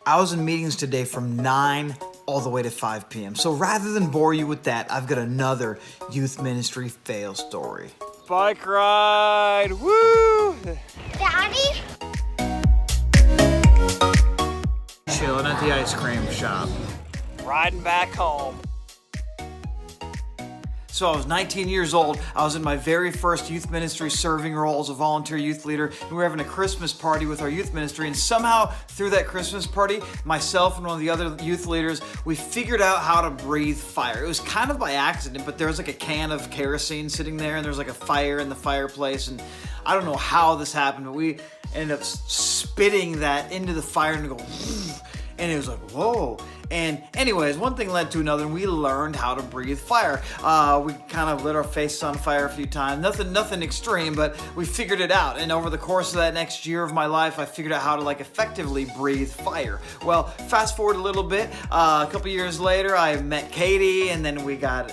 I was in meetings today from 9 all the way to 5 p.m. So rather than bore you with that, I've got another youth ministry fail story. Bike ride, woo! Daddy? Chilling at the ice cream shop. Riding back home. So I was 19 years old. I was in my very first youth ministry serving role as a volunteer youth leader. And we were having a Christmas party with our youth ministry. And somehow through that Christmas party, myself and one of the other youth leaders, we figured out how to breathe fire. It was kind of by accident, but there was like a can of kerosene sitting there and there was like a fire in the fireplace. And I don't know how this happened, but we ended up spitting that into the fire and go, and it was like, whoa. And anyways, one thing led to another, and we learned how to breathe fire. We kind of lit our faces on fire a few times. Nothing extreme, but we figured it out. And over the course of that next year of my life, I figured out how to effectively breathe fire. Well, fast forward a little bit. A couple years later, I met Katie, and then we got,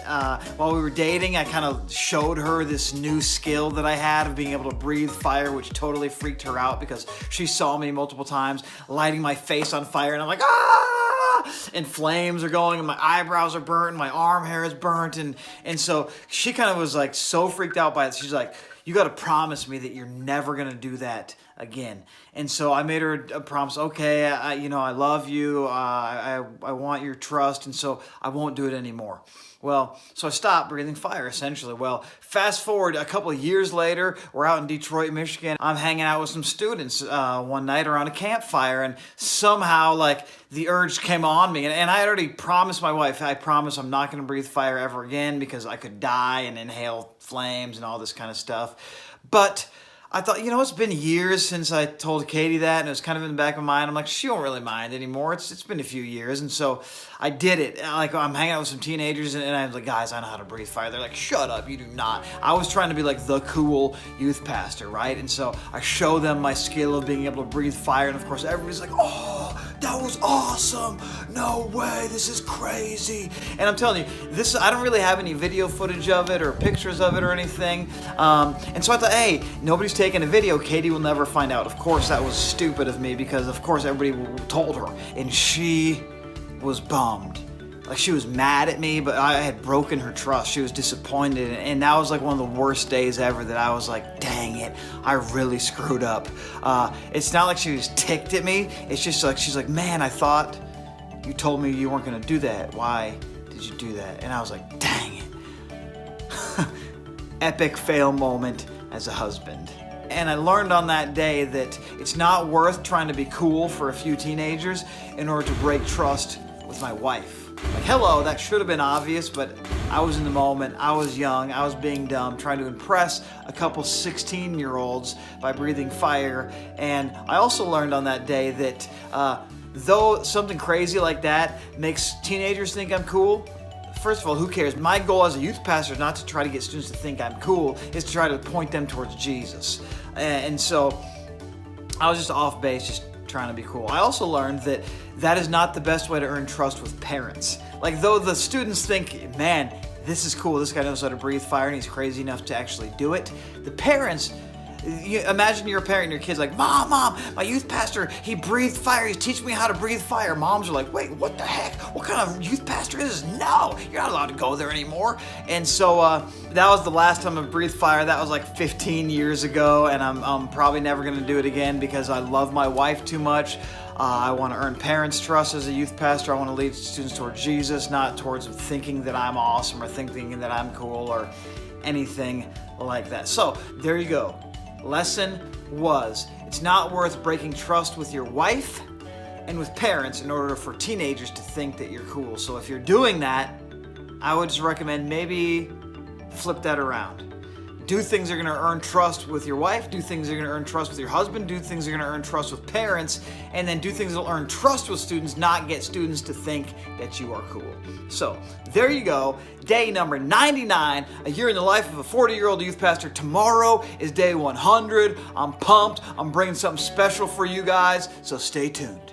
while we were dating, I kind of showed her this new skill that I had of being able to breathe fire, which totally freaked her out because she saw me multiple times lighting my face on fire, and I'm like, ah! And flames are going, and my eyebrows are burnt, and my arm hair is burnt, and so she kind of was like so freaked out by it. She's like, you got to promise me that you're never gonna do that again. And so I made her a promise. Okay, I love you. I want your trust, and so I won't do it anymore. Well, so I stopped breathing fire, essentially. Well, fast forward a couple of years later, we're out in Detroit, Michigan. I'm hanging out with some students one night around a campfire, and somehow, the urge came on me. And I had already promised my wife, I promise I'm not going to breathe fire ever again because I could die and inhale flames and all this kind of stuff. But I thought, it's been years since I told Katie that, and it was kind of in the back of my mind. I'm like, she won't really mind anymore. It's been a few years, and so I did it. I'm hanging out with some teenagers, and I was like, guys, I know how to breathe fire. They're like, shut up, you do not. I was trying to be like the cool youth pastor, right? And so I show them my skill of being able to breathe fire, and of course, everybody's like, oh, that was awesome. No way, this is crazy. And I'm telling you, I don't really have any video footage of it or pictures of it or anything. And so I thought, hey, nobody's taking a video. Katie will never find out. Of course, that was stupid of me because, of course, everybody told her. And she was bummed. She was mad at me, but I had broken her trust. She was disappointed, and that was one of the worst days ever that I was like, dang it, I really screwed up. It's not like she was ticked at me. It's just she's like, man, I thought you told me you weren't gonna do that. Why did you do that? And I was like, dang it. Epic fail moment as a husband. And I learned on that day that it's not worth trying to be cool for a few teenagers in order to break trust with my wife. Hello, that should have been obvious, but I was in the moment, I was young, I was being dumb, trying to impress a couple 16-year-olds by breathing fire. And I also learned on that day that though something crazy like that makes teenagers think I'm cool, first of all, who cares? My goal as a youth pastor is not to try to get students to think I'm cool, is to try to point them towards Jesus. And so I was just off base, just trying to be cool. I also learned that is not the best way to earn trust with parents. Though the students think, man, this is cool, this guy knows how to breathe fire and he's crazy enough to actually do it, the parents, imagine you're a parent and your kid's like, Mom, my youth pastor, he breathed fire, he's teaching me how to breathe fire. Moms are like, wait, what the heck? What kind of youth pastor is this? No, you're not allowed to go there anymore. And so that was the last time I breathed fire. That was 15 years ago, and I'm probably never gonna do it again because I love my wife too much. I want to earn parents' trust as a youth pastor. I want to lead students towards Jesus, not towards thinking that I'm awesome or thinking that I'm cool or anything like that. So there you go. Lesson was, it's not worth breaking trust with your wife and with parents in order for teenagers to think that you're cool. So if you're doing that, I would just recommend maybe flip that around. Do things that are going to earn trust with your wife, do things that are going to earn trust with your husband, do things that are going to earn trust with parents, and then do things that will earn trust with students, not get students to think that you are cool. So there you go, day number 99, a year in the life of a 40-year-old youth pastor. Tomorrow is day 100. I'm pumped. I'm bringing something special for you guys, so stay tuned.